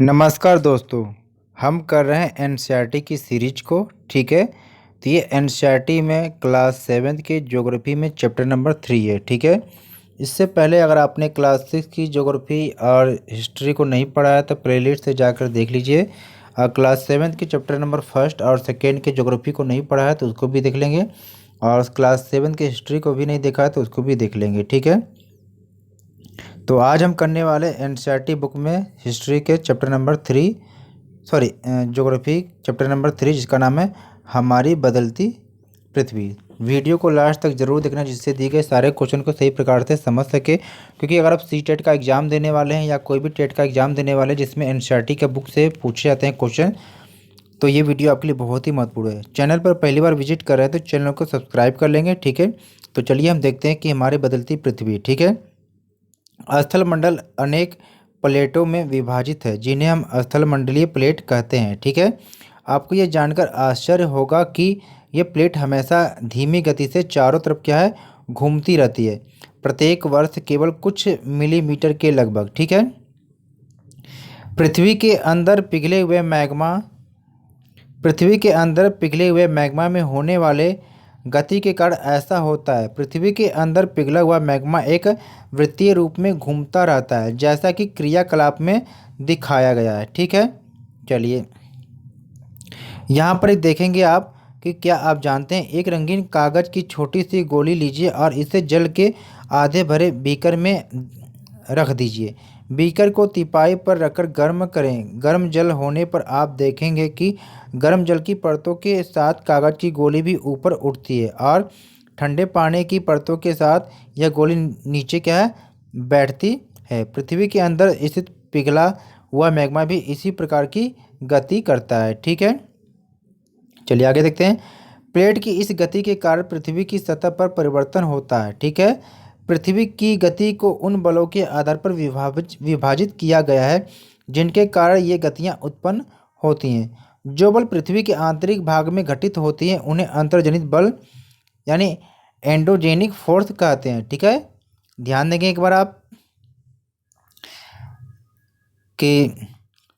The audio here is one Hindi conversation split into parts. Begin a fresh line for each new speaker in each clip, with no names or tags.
नमस्कार दोस्तों। हम कर रहे हैं एनसीईआरटी की सीरीज को। ठीक है, तो ये एनसीईआरटी में क्लास 7 के ज्योग्राफी में चैप्टर नंबर 3 है। ठीक है, इससे पहले अगर आपने क्लास 6 की ज्योग्राफी और हिस्ट्री को नहीं पढ़ा है तो प्लेलिस्ट से जाकर देख लीजिए। और क्लास 7 के चैप्टर नंबर फर्स्ट और सेकेंड के ज्योग्राफी को नहीं पढ़ा है तो उसको भी देख लेंगे, और क्लास 7 के हिस्ट्री को भी नहीं देखा है तो उसको भी देख लेंगे। ठीक है, तो आज हम करने वाले एनसीईआरटी बुक में हिस्ट्री के chapter number 3, sorry geography chapter number 3, जिसका नाम है हमारी बदलती पृथ्वी। वीडियो को लास्ट तक जरूर देखना जिससे दिए गए सारे क्वेश्चन को सही प्रकार से समझ सके, क्योंकि अगर आप सी टेट का एग्ज़ाम देने वाले हैं या कोई भी टेट का एग्ज़ाम देने वाले हैं जिसमें एनसीईआरटी के बुक से पूछे जाते हैं क्वेश्चन, तो ये वीडियो आपके लिए बहुत ही महत्वपूर्ण है। चैनल पर पहली बार विजिट कर रहे हैं तो चैनल को सब्सक्राइब कर लेंगे। ठीक है, तो चलिए हम देखते हैं कि हमारी बदलती पृथ्वी। ठीक है, स्थल मंडल अनेक प्लेटों में विभाजित है जिन्हें हम स्थल मंडलीय प्लेट कहते हैं। ठीक है, आपको ये जानकर आश्चर्य होगा कि ये प्लेट हमेशा धीमी गति से चारों तरफ क्या है, घूमती रहती है, प्रत्येक वर्ष केवल कुछ मिलीमीटर के लगभग। ठीक है, पृथ्वी के अंदर पिघले हुए मैग्मा पृथ्वी के अंदर पिघले हुए मैग्मा में होने वाले गति के कारण ऐसा होता है। पृथ्वी के अंदर पिघला हुआ मैग्मा एक वृत्तीय रूप में घूमता रहता है, जैसा कि क्रियाकलाप में दिखाया गया है। ठीक है, चलिए यहाँ पर एक देखेंगे आप कि क्या आप जानते हैं, एक रंगीन कागज़ की छोटी सी गोली लीजिए और इसे जल के आधे भरे बीकर में रख दीजिए। बीकर को तिपाई पर रखकर गर्म करें। गर्म जल होने पर आप देखेंगे कि गर्म जल की परतों के साथ कागज़ की गोली भी ऊपर उठती है, और ठंडे पानी की परतों के साथ यह गोली नीचे क्या है, बैठती है। पृथ्वी के अंदर स्थित पिघला हुआ मैग्मा भी इसी प्रकार की गति करता है। ठीक है, चलिए आगे देखते हैं। प्लेट की इस गति के कारण पृथ्वी की सतह पर परिवर्तन होता है। ठीक है, पृथ्वी की गति को उन बलों के आधार पर विभाजित किया गया है जिनके कारण ये गतियाँ उत्पन्न होती हैं। जो बल पृथ्वी के आंतरिक भाग में घटित होती हैं उन्हें अंतर्जनित बल यानी एंडोजेनिक फोर्स कहते हैं। ठीक है, ध्यान देंगे एक बार आप कि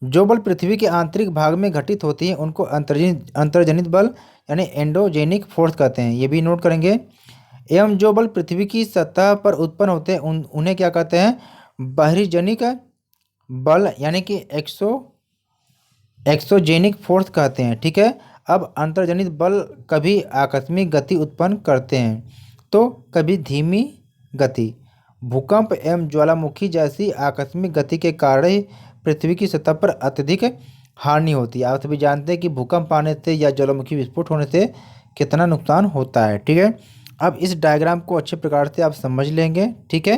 जो बल पृथ्वी के आंतरिक भाग में घटित होती हैं उनको अंतर्जनित बल यानी एंडोजेनिक फोर्स कहते हैं, ये भी नोट करेंगे। एवं जो बल पृथ्वी की सतह पर उत्पन्न होते हैं उन्हें क्या कहते हैं, बहिर्जनिक बल यानी कि एक्सोजेनिक फोर्स कहते हैं। ठीक है, अब अंतर्जनित बल कभी आकस्मिक गति उत्पन्न करते हैं तो कभी धीमी गति। भूकंप एवं ज्वालामुखी जैसी आकस्मिक गति के कारण ही पृथ्वी की सतह पर अत्यधिक हानि होती है। आप सभी जानते हैं कि भूकंप आने से या ज्वालामुखी विस्फोट होने से कितना नुकसान होता है। ठीक है, अब इस डायग्राम को अच्छे प्रकार से आप समझ लेंगे। ठीक है,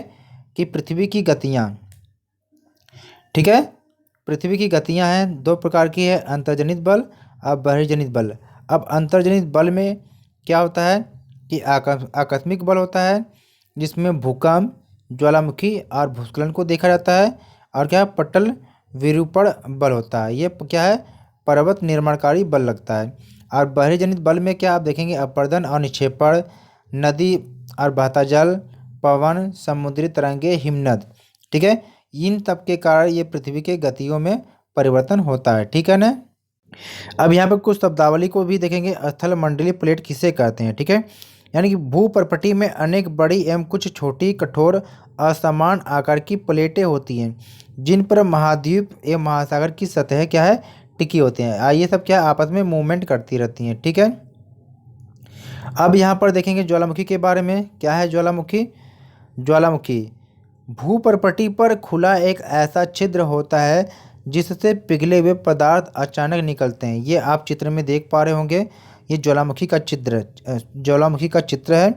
कि पृथ्वी की गतियाँ, ठीक है, पृथ्वी की गतियाँ हैं दो प्रकार की है, अंतर्जनित बल और बहिर्जनित बल। अब अंतर्जनित बल में क्या होता है कि आकस्मिक बल होता है जिसमें भूकंप, ज्वालामुखी और भूस्खलन को देखा जाता है, और क्या पटल विरूपण बल होता है, ये क्या है, पर्वत निर्माणकारी बल लगता है। और बहिर्जनित बल में क्या आप देखेंगे, अपरदन और निक्षेपण, नदी और बहता जल, पवन, समुद्री तरंगे, हिमनद। ठीक है, इन सब के कारण ये पृथ्वी के गतियों में परिवर्तन होता है। ठीक है ना। अब यहाँ पर कुछ शब्दावली को भी देखेंगे। स्थल मंडलीय प्लेट किसे कहते हैं। ठीक है, यानी कि भूपर्पटी में अनेक बड़ी एवं कुछ छोटी कठोर असमान आकार की प्लेटें होती हैं जिन पर महाद्वीप एवं महासागर की सतह क्या है, टिकी होती हैं। ये सब क्या आपस में मूवमेंट करती रहती हैं। ठीक है, अब यहाँ पर देखेंगे ज्वालामुखी के बारे में। क्या है ज्वालामुखी, ज्वालामुखी भूपर्पटी पर खुला एक ऐसा छिद्र होता है जिससे पिघले हुए पदार्थ अचानक निकलते हैं। ये आप चित्र में देख पा रहे होंगे, ये ज्वालामुखी का चित्र है।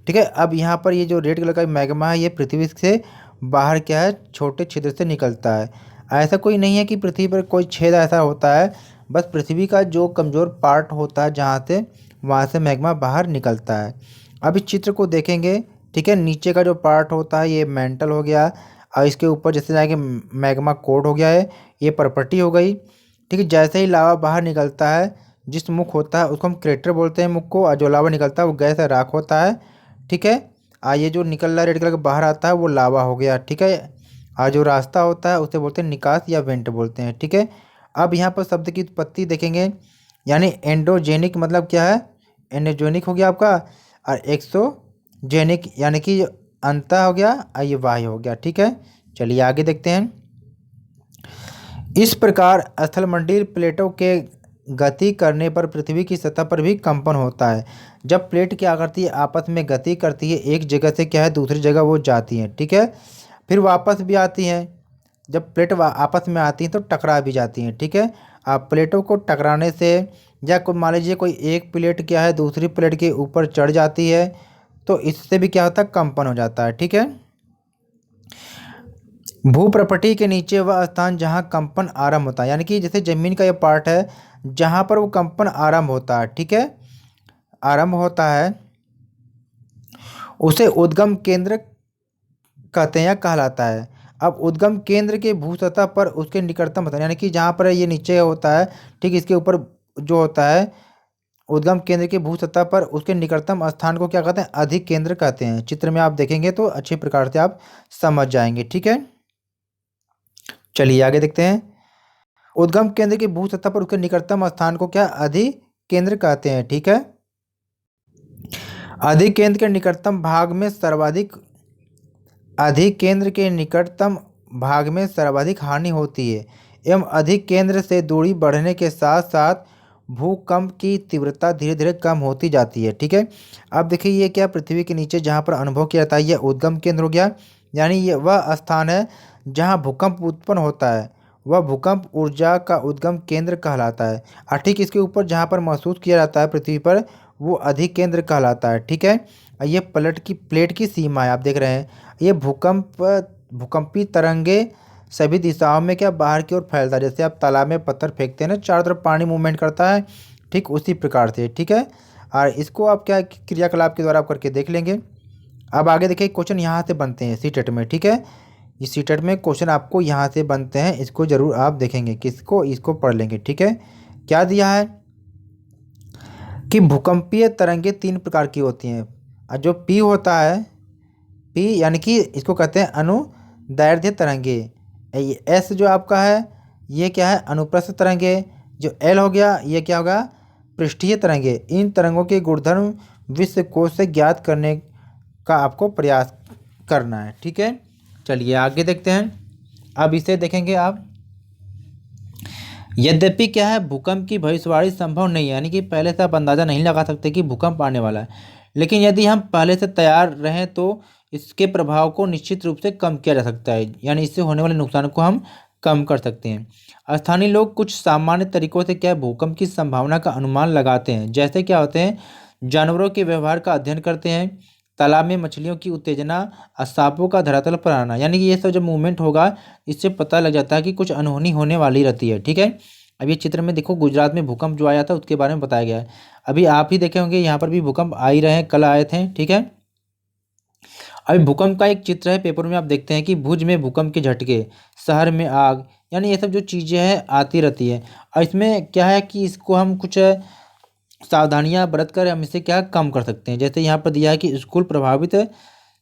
ठीक है, अब यहाँ पर ये जो रेड कलर का मैग्मा है ये पृथ्वी से बाहर क्या है, छोटे छिद्र से निकलता है। ऐसा कोई नहीं है कि पृथ्वी पर कोई छेद ऐसा होता है, बस पृथ्वी का जो कमज़ोर पार्ट होता है जहाँ से, वहाँ से मैग्मा बाहर निकलता है। अब इस चित्र को देखेंगे। ठीक है, नीचे का जो पार्ट होता है ये मेंटल हो गया, और इसके ऊपर जैसे जाके मैग्मा कोड हो गया है, ये पर्पटी हो गई। ठीक है, जैसे ही लावा बाहर निकलता है, जिस मुख होता है उसको हम क्रेटर बोलते हैं मुख को, और जो लावा निकलता है वो गैस या राख होता है। ठीक है, ये जो निकल रहा है रेड कलर का बाहर आता है वो लावा हो गया। ठीक है, और जो रास्ता होता है उसे बोलते हैं निकास या वेंट बोलते हैं, ठीक है। अब यहाँ पर शब्द की उत्पत्ति देखेंगे, यानी एंडोजेनिक मतलब क्या है, एंडोजेनिक हो गया आपका, और एक्सोजेनिक यानी कि अंतः हो गया और ये बाह्य हो गया, ठीक है। चलिए आगे देखते हैं। इस प्रकार स्थलमंडलीय प्लेटों के गति करने पर पृथ्वी की सतह पर भी कंपन होता है। जब प्लेट क्या करती है, आपस में गति करती है, एक जगह से क्या है दूसरी जगह वो जाती हैं, ठीक है, फिर वापस भी आती हैं। जब प्लेट आपस में आती हैं तो टकरा भी जाती हैं, ठीक है। आप प्लेटों को टकराने से, या कोई मान लीजिए कोई एक प्लेट क्या है दूसरी प्लेट के ऊपर चढ़ जाती है, तो इससे भी क्या होता है, कंपन हो जाता है, ठीक है। भूप्रपटी के नीचे वह स्थान जहाँ कंपन आरंभ होता है, यानी कि जैसे जमीन का ये पार्ट है जहाँ पर वो कंपन आरंभ होता है, ठीक है, आरंभ होता है, उसे उद्गम केंद्र कहते हैं या कहलाता है। अब उद्गम केंद्र के भूसतह पर उसके निकटतम होता है, यानी कि जहाँ पर ये नीचे होता है, ठीक, इसके ऊपर जो होता है उद्गम केंद्र के भूसतह पर उसके निकटतम स्थान को क्या कहते हैं, अधिकेंद्र कहते हैं। चित्र में आप देखेंगे तो अच्छे प्रकार से आप समझ जाएंगे, ठीक है। चलिए आगे देखते हैं। उद्गम केंद्र की भू सतह पर उसके निकटतम स्थान को क्या अधिकेंद्र कहते हैं, ठीक है। अधिकेंद्र के निकटतम भाग में सर्वाधिक अधिकेंद्र के निकटतम भाग में सर्वाधिक हानि होती है एवं अधिकेंद्र से दूरी बढ़ने के साथ साथ भूकंप की तीव्रता धीरे धीरे कम होती जाती है, ठीक है। अब देखिए ये क्या, पृथ्वी के नीचे जहाँ पर अनुभव किया जाता है ये उद्गम केंद्र हो गया, यानी ये वह स्थान है जहाँ भूकंप उत्पन्न होता है, वह भूकंप ऊर्जा का उद्गम केंद्र कहलाता है। और ठीक इसके ऊपर जहाँ पर महसूस किया जाता है पृथ्वी पर, वो अधिकेंद्र कहलाता है, ठीक है। और ये प्लेट की सीमा है, आप देख रहे हैं, ये भूकंपी तरंगे सभी दिशाओं में क्या बाहर की ओर फैलता है, जैसे आप तालाब में पत्थर फेंकते हैं ना, चारों तरफ पानी मूवमेंट करता है, ठीक उसी प्रकार से, ठीक है। और इसको आप क्या क्रियाकलाप के द्वारा आप करके देख लेंगे। अब आगे देखिए क्वेश्चन यहाँ से बनते हैं सीटेट में, ठीक है। इस सीटेट में क्वेश्चन आपको यहाँ से बनते हैं, इसको जरूर आप देखेंगे, किसको, इसको पढ़ लेंगे, ठीक है। क्या दिया है कि भूकंपीय तरंगे 3 प्रकार की होती हैं, और जो पी होता है, पी यानी कि इसको कहते हैं अनुदैर्ध्य तरंगे, एस जो आपका है ये क्या है, अनुप्रस्थ तरंगे, जो एल हो गया ये क्या होगा, पृष्ठीय तरंगे। इन तरंगों के गुणधर्म विश्व कोश से ज्ञात करने का आपको प्रयास करना है, ठीक है। चलिए आगे देखते हैं। अब इसे देखेंगे आप। यद्यपि क्या है, भूकंप की भविष्यवाणी संभव नहीं है, यानी कि पहले से आप अंदाज़ा नहीं लगा सकते कि भूकंप आने वाला है, लेकिन यदि हम पहले से तैयार रहें तो इसके प्रभाव को निश्चित रूप से कम किया जा सकता है, यानी इससे होने वाले नुकसान को हम कम कर सकते हैं। स्थानीय लोग कुछ सामान्य तरीकों से क्या है, भूकंप की संभावना का अनुमान लगाते हैं, जैसे क्या होते हैं, जानवरों के व्यवहार का अध्ययन करते हैं, तालाब में मछलियों की उत्तेजना और सांपों का धरातल पर आना, यानी कि ये सब जब मूवमेंट होगा इससे पता लग जाता है कि कुछ अनहोनी होने वाली रहती है, ठीक है। अब ये चित्र में देखो, गुजरात में भूकंप जो आया था उसके बारे में बताया गया है। अभी आप ही देखे होंगे यहाँ पर भी भूकंप आ ही रहे हैं, कल आए थे, ठीक है। अभी भूकंप का एक चित्र है, पेपर में आप देखते हैं कि भुज में भूकंप के झटके, शहर में आग, यानी ये सब जो चीज़ें हैं आती रहती है। और इसमें क्या है कि इसको हम कुछ सावधानियां बरत कर हम इसे क्या कम कर सकते हैं। जैसे यहाँ पर दिया है कि स्कूल प्रभावित है,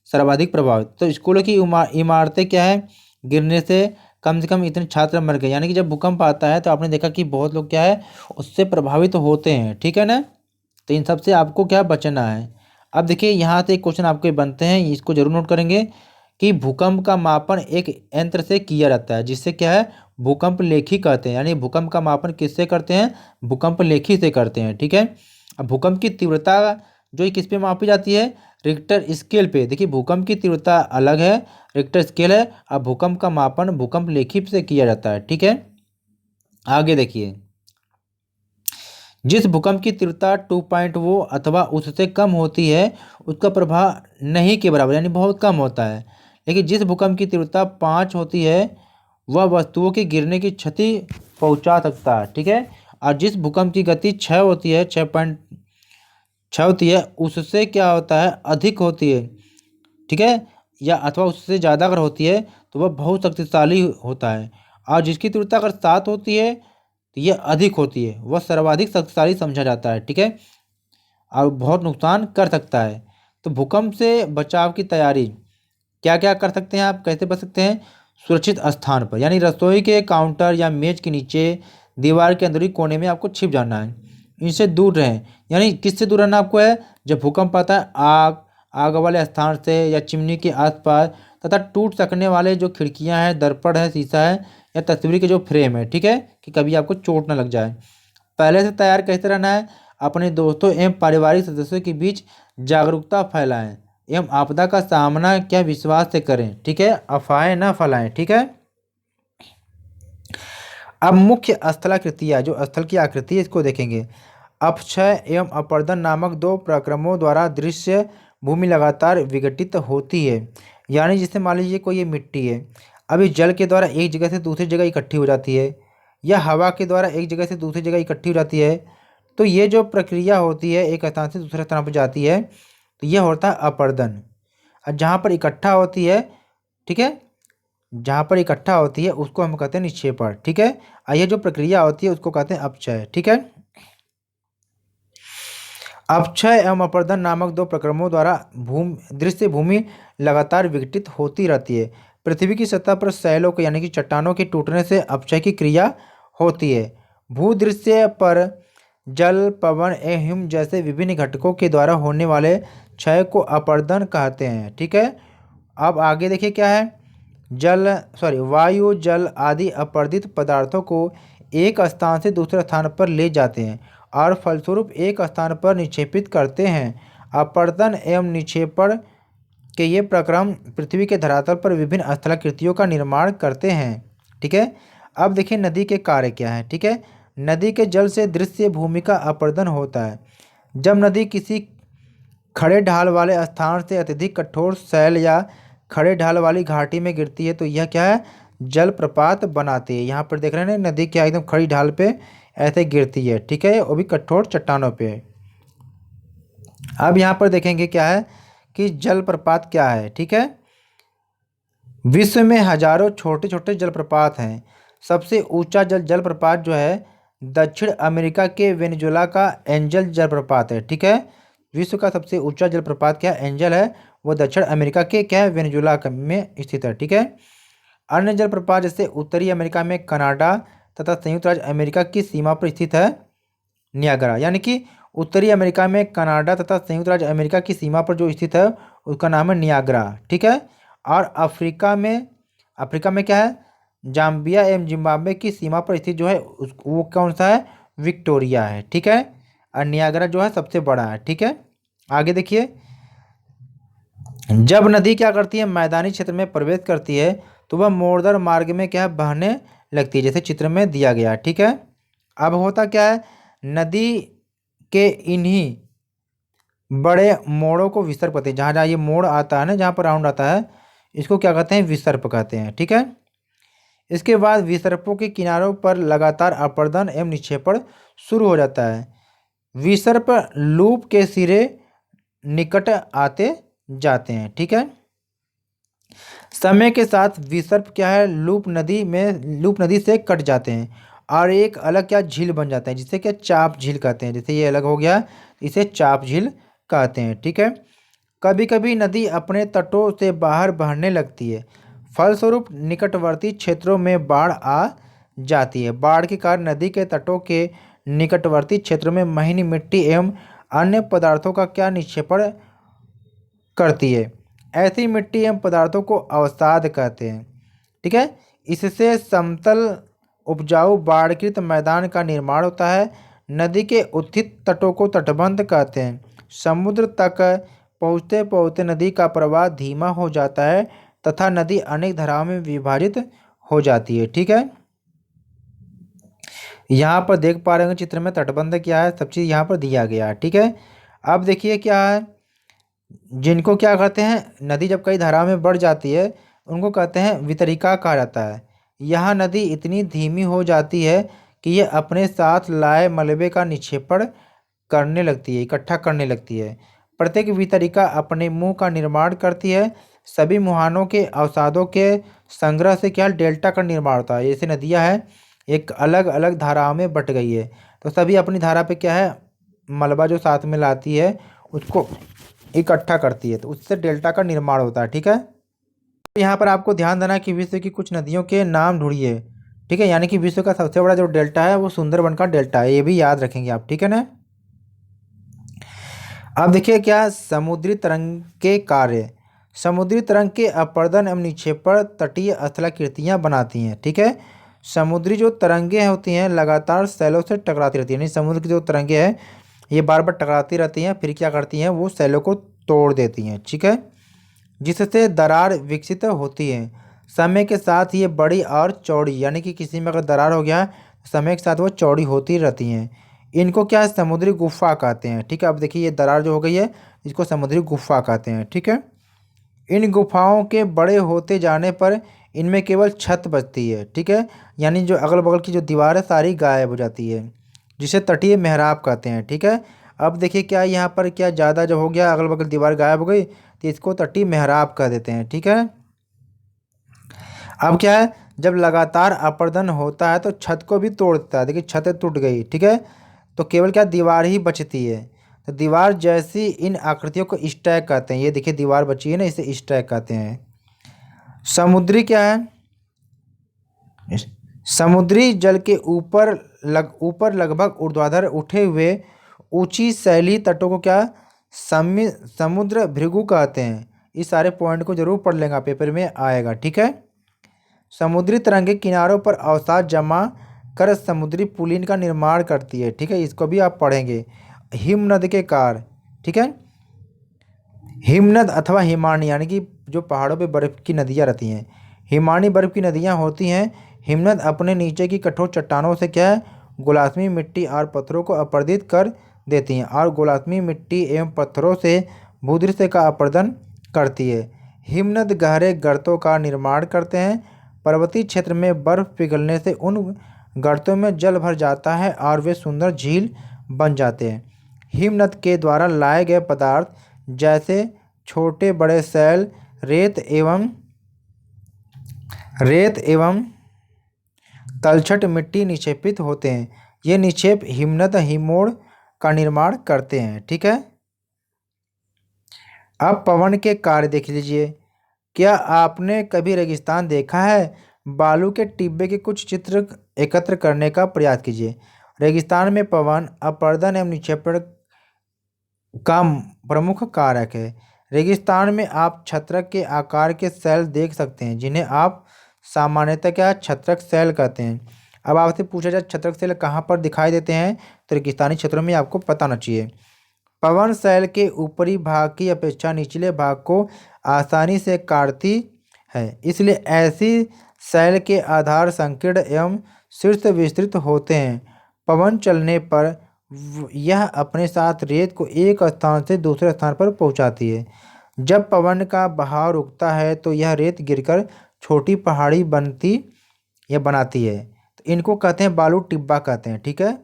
सर्वाधिक प्रभावित, तो स्कूलों की इमारतें क्या है गिरने से कम इतने छात्र मर गए, यानी कि जब भूकंप आता है तो आपने देखा कि बहुत लोग क्या है उससे प्रभावित होते हैं, ठीक है ना। तो इन सब से आपको क्या बचना है। अब देखिए यहाँ से एक क्वेश्चन आपके बनते हैं, इसको जरूर नोट करेंगे कि भूकंप का मापन एक यंत्र से किया जाता है जिससे क्या है भूकंप लेखी कहते हैं, यानी भूकंप का मापन किससे करते हैं, भूकंप लेखी से करते हैं, ठीक है। अब भूकंप की तीव्रता जो किस पे मापी जाती है, रिक्टर स्केल पे। देखिए भूकंप की तीव्रता अलग है, रिक्टर स्केल है, अब भूकंप का मापन भूकंप लेखी से किया जाता है, ठीक है। आगे देखिए, जिस भूकंप की तीव्रता 2.0 अथवा उससे कम होती है उसका प्रभाव नहीं के बराबर, यानी बहुत कम होता है। लेकिन जिस भूकंप की तीव्रता 5 होती है वह वस्तुओं के गिरने की क्षति पहुंचा सकता है, ठीक है। और जिस भूकंप की गति 6 होती है, 6.6 होती है, उससे क्या होता है अधिक होती है, ठीक है, या अथवा उससे ज़्यादा अगर होती है तो वह बहुत शक्तिशाली होता है। और जिसकी तीव्रता अगर 7 होती है तो ये अधिक होती है, वह सर्वाधिक शक्तिशाली समझा जाता है, ठीक है, और बहुत नुकसान कर सकता है। तो भूकंप से बचाव की तैयारी क्या क्या कर सकते हैं आप, कैसे बच सकते हैं, सुरक्षित स्थान पर, यानी रसोई के काउंटर या मेज के नीचे, दीवार के अंदरूनी कोने में आपको छिप जाना है। इनसे दूर रहें, यानी किससे दूर रहना आपको है? जब भूकंप आता है, आग वाले स्थान से या चिमनी के आसपास, तथा टूट सकने वाले जो खिड़कियां हैं, दर्पण है, शीशा है या तस्वीर के जो फ्रेम है, ठीक है, कि कभी आपको चोट ना लग जाए। पहले से तैयार कैसे रहना है? अपने दोस्तों एवं पारिवारिक सदस्यों के बीच जागरूकता फैलाएं एवं आपदा का सामना क्या विश्वास से करें, ठीक है, अफवाहें ना फैलाएं, ठीक है। अब मुख्य स्थलाकृतियाँ, जो स्थल की आकृति है, इसको देखेंगे। अपक्षय एवं अपर्दन नामक दो प्रक्रमों द्वारा दृश्य भूमि लगातार विघटित होती है, यानी जिससे मान लीजिए कोई ये मिट्टी है, अभी जल के द्वारा एक जगह से दूसरी जगह इकट्ठी हो जाती है, या हवा के द्वारा एक जगह से दूसरी जगह इकट्ठी हो जाती है। तो ये जो प्रक्रिया होती है, एक स्थान से दूसरे स्थान पर जाती है, तो यह होता है अपर्दन। और जहाँ पर इकट्ठा होती है, ठीक है, जहाँ पर इकट्ठा होती है उसको हम कहते हैं निक्षेपण, ठीक है। और ये जो प्रक्रिया होती है उसको कहते हैं अपक्षय, ठीक है। अपक्षय एवं अपर्दन नामक दो प्रक्रमों द्वारा दृश्य भूमि लगातार विघटित होती रहती है। पृथ्वी की सतह पर शैलों के यानी कि चट्टानों के टूटने से अपक्षय की क्रिया होती है। भूदृश्य पर जल, पवन एवं हिम जैसे विभिन्न घटकों के द्वारा होने वाले क्षय को अपर्दन कहते हैं, ठीक है। अब आगे देखिए क्या है। वायु, जल आदि अपर्दित पदार्थों को एक स्थान से दूसरे स्थान पर ले जाते हैं और फलस्वरूप एक स्थान पर निक्षेपित करते हैं। अपर्दन एवं निक्षेपण के ये प्रक्रम पृथ्वी के धरातल पर विभिन्न स्थलाकृतियों का निर्माण करते हैं, ठीक है। अब देखिए नदी के कार्य क्या है, ठीक है। नदी के जल से दृश्य भूमि का अपर्दन होता है। जब नदी किसी खड़े ढाल वाले स्थान से अत्यधिक कठोर शैल या खड़े ढाल वाली घाटी में गिरती है तो यह क्या है? जलप्रपात बनाती है। यहाँ पर देख रहे हैं नदी क्या एकदम खड़ी ढाल पे ऐसे गिरती है, ठीक है, वो भी कठोर चट्टानों पे। अब यहाँ पर देखेंगे क्या है कि जलप्रपात क्या है, ठीक है। विश्व में हजारों छोटे छोटे जलप्रपात हैं। सबसे ऊंचा जलप्रपात जो है दक्षिण अमेरिका के वेनेजुएला का एंजल जलप्रपात है, ठीक है। विश्व का सबसे ऊंचा जलप्रपात क्या एंजल है, वो दक्षिण अमेरिका के क्या है वेनेजुएला में स्थित है, ठीक है। अन्य जलप्रपात जैसे उत्तरी अमेरिका में कनाडा तथा संयुक्त राज्य अमेरिका की सीमा पर स्थित है नियाग्रा, यानी कि उत्तरी अमेरिका में कनाडा तथा संयुक्त राज्य अमेरिका की सीमा पर जो स्थित है उसका नाम है नियाग्रा, ठीक है। और अफ्रीका में क्या है? जाम्बिया एवं जिम्बाब्वे की सीमा पर स्थित जो है वो कौन सा है? विक्टोरिया है, ठीक है। और नियाग्रा जो है सबसे बड़ा है, ठीक है। आगे देखिए, जब नदी क्या करती है? मैदानी क्षेत्र में प्रवेश करती है तो वह मोड़दर मार्ग में क्या है? बहने लगती है, जैसे चित्र में दिया गया, ठीक है। अब होता क्या है? नदी के इन्हीं बड़े मोड़ों को विसर्प कहते हैं। जहाँ जहाँ ये मोड़ आता है ना, जहाँ पर राउंड आता है, इसको क्या कहते हैं? विसर्प कहते हैं, ठीक है। इसके बाद विसर्पों के किनारों पर लगातार अपर्दन एवं निक्षेपण शुरू हो जाता है। विसर्प लूप के सिरे निकट आते जाते हैं, ठीक है। समय के साथ विसर्प क्या है? लूप नदी से कट जाते हैं और एक अलग क्या झील बन जाता है, जिसे क्या चाप झील कहते हैं। जैसे ये अलग हो गया, इसे चाप झील कहते हैं, ठीक है। कभी कभी नदी अपने तटों से बाहर बहने लगती है, फलस्वरूप निकटवर्ती क्षेत्रों में बाढ़ आ जाती है। बाढ़ के कारण नदी के तटों के निकटवर्ती क्षेत्रों में महीन मिट्टी एवं अन्य पदार्थों का क्या निक्षेपण करती है। ऐसी मिट्टी एवं पदार्थों को अवसाद कहते हैं, ठीक है। इससे समतल उपजाऊ बाढ़कृत मैदान का निर्माण होता है। नदी के उत्थित तटों को तटबंध कहते हैं। समुद्र तक पहुँचते पहुँचते नदी का प्रवाह धीमा हो जाता है तथा नदी अनेक धाराओं में विभाजित हो जाती है, ठीक है। यहाँ पर देख पा रहे हैं चित्र में तटबंध क्या है, सब चीज़ यहाँ पर दिया गया है, ठीक है। अब देखिए क्या है, जिनको क्या कहते हैं? नदी जब कई धाराओं में बढ़ जाती है उनको कहते हैं वितरिका कहा जाता है। यहाँ नदी इतनी धीमी हो जाती है कि यह अपने साथ लाए मलबे का निक्षेपण करने लगती है, इकट्ठा करने लगती है। प्रत्येक वितरिका अपने मुंह का निर्माण करती है। सभी मुहानों के अवसादों के संग्रह से क्या डेल्टा का निर्माण होता है। जैसे नदियाँ हैं एक अलग अलग धाराओं में बट गई है, तो सभी अपनी धारा पे क्या है? मलबा जो साथ में लाती है उसको इकट्ठा करती है, तो उससे डेल्टा का निर्माण होता है, ठीक है। यहाँ पर आपको ध्यान देना कि विश्व की कुछ नदियों के नाम ढूंढिए, ठीक है। यानी कि विश्व का सबसे बड़ा जो डेल्टा है वो सुंदरबन का डेल्टा है, ये भी याद रखेंगे आप, ठीक है ना। अब देखिए क्या समुद्री तरंग के कार्य। समुद्री तरंग के अपरदन एवं निक्षेपण तटीय स्थलाकृतियाँ बनाती हैं, ठीक है। समुद्री जो तरंगें होती हैं लगातार सैलों से टकराती रहती हैं, यानी समुद्र की जो तरंगें हैं ये बार बार टकराती रहती हैं, फिर क्या करती हैं वो सैलों को तोड़ देती हैं, ठीक है, जिससे दरार विकसित होती है। समय के साथ ये बड़ी और चौड़ी, यानी कि किसी में अगर दरार हो गया तो समय के साथ वो चौड़ी होती रहती हैं। इनको क्या समुद्री गुफा कहते हैं, ठीक है। अब देखिए ये दरार जो हो गई है इसको समुद्री गुफा कहते हैं, ठीक है। इन गुफाओं के बड़े होते जाने पर इनमें केवल छत बचती है, ठीक है। यानी जो अगल बगल की जो दीवार है सारी गायब हो जाती है, जिसे तटीय मेहराब कहते हैं, ठीक है। अब देखिए क्या यहाँ पर क्या ज़्यादा जो हो गया अगल बगल दीवार गायब हो गई तो इसको तटीय मेहराब कह देते हैं, ठीक है। अब क्या है, जब लगातार अपरदन होता है तो छत को भी तोड़ देता है। देखिए छत टूट गई, ठीक है, तो केवल क्या दीवार ही बचती है। तो दीवार जैसी इन आकृतियों को स्टैक कहते हैं। ये देखिए दीवार बची है ना, इसे स्टैक कहते हैं। समुद्री क्या है, समुद्री जल के ऊपर लगभग ऊर्ध्वाधर उठे हुए ऊंची शैली तटों को क्या समुद्र भृगु कहते हैं। इस सारे पॉइंट को जरूर पढ़ लेंगे, पेपर में आएगा, ठीक है। समुद्री तरंगे किनारों पर अवसाद जमा कर समुद्री पुलिन का निर्माण करती है, ठीक है, इसको भी आप पढ़ेंगे। हिमनद के कार, ठीक है, हिमनद अथवा हिमानी यानी कि जो पहाड़ों पे बर्फ़ की नदियाँ रहती हैं, हिमानी बर्फ़ की नदियाँ होती हैं। हिमनद अपने नीचे की कठोर चट्टानों से क्या है गुलास्मी मिट्टी और पत्थरों को अपरदित कर देती हैं और गुलास्मी मिट्टी एवं पत्थरों से भूदृश्य का अपरदन करती है। हिमनद गहरे गर्तों का निर्माण करते हैं। पर्वतीय क्षेत्र में बर्फ़ पिघलने से उन गर्तों में जल भर जाता है और वे सुंदर झील बन जाते हैं। हिमनद के द्वारा लाए गए पदार्थ जैसे छोटे बड़े सैल रेत एवं तलछट मिट्टी निक्षेपित होते हैं। ये निक्षेप हिमनद हिमोड़ का निर्माण करते हैं, ठीक है। अब पवन के कार्य देख लीजिए। क्या आपने कभी रेगिस्तान देखा है? बालू के टिब्बे के कुछ चित्र एकत्र करने का प्रयास कीजिए। रेगिस्तान में पवन अपरदन एवं निक्षेपण का प्रमुख कारक है। रेगिस्तान में आप छत्रक के आकार के सेल देख सकते हैं, जिन्हें आप सामान्यतः क्या छत्रक सेल कहते हैं। अब आपसे पूछा जाए छत्रक सेल कहाँ पर दिखाई देते हैं, तो रेगिस्तानी क्षेत्रों में आपको पता होना चाहिए। पवन सेल के ऊपरी भाग की अपेक्षा निचले भाग को आसानी से काटती है, इसलिए ऐसी सेल के आधार संकीर्ण एवं शीर्ष विस्तृत होते हैं। पवन चलने पर यह अपने साथ रेत को एक स्थान से दूसरे स्थान पर पहुंचाती है। जब पवन का बहाव रुकता है तो यह रेत गिरकर छोटी पहाड़ी बनाती है। तो इनको कहते हैं बालू टिब्बा कहते हैं, ठीक है।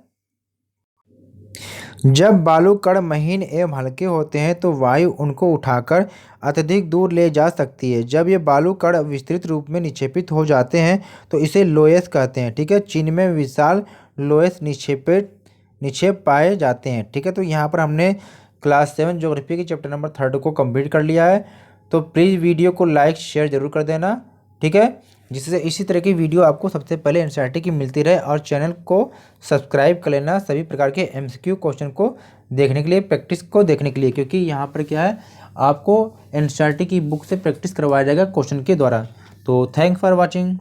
जब बालू कण महीन एवं हल्के होते हैं तो वायु उनको उठाकर अत्यधिक दूर ले जा सकती है। जब ये बालू कण विस्तृत रूप में निक्षेपित हो जाते हैं तो इसे लोयस कहते हैं, ठीक है। चीन में विशाल लोयस निक्षेप पाए जाते हैं, ठीक है। तो यहाँ पर हमने क्लास 7 ज्योग्राफी के चैप्टर नंबर 3 को कंप्लीट कर लिया है। तो प्लीज़ वीडियो को लाइक शेयर जरूर कर देना, ठीक है, जिससे इसी तरह की वीडियो आपको सबसे पहले एनसीईआरटी की मिलती रहे। और चैनल को सब्सक्राइब कर लेना सभी प्रकार के एमसीक्यू क्वेश्चन को देखने के लिए, प्रैक्टिस को देखने के लिए, क्योंकि यहाँ पर क्या है आपको एनसीईआरटी की बुक से प्रैक्टिस करवाया जाएगा क्वेश्चन के द्वारा। तो थैंक फॉर वॉचिंग।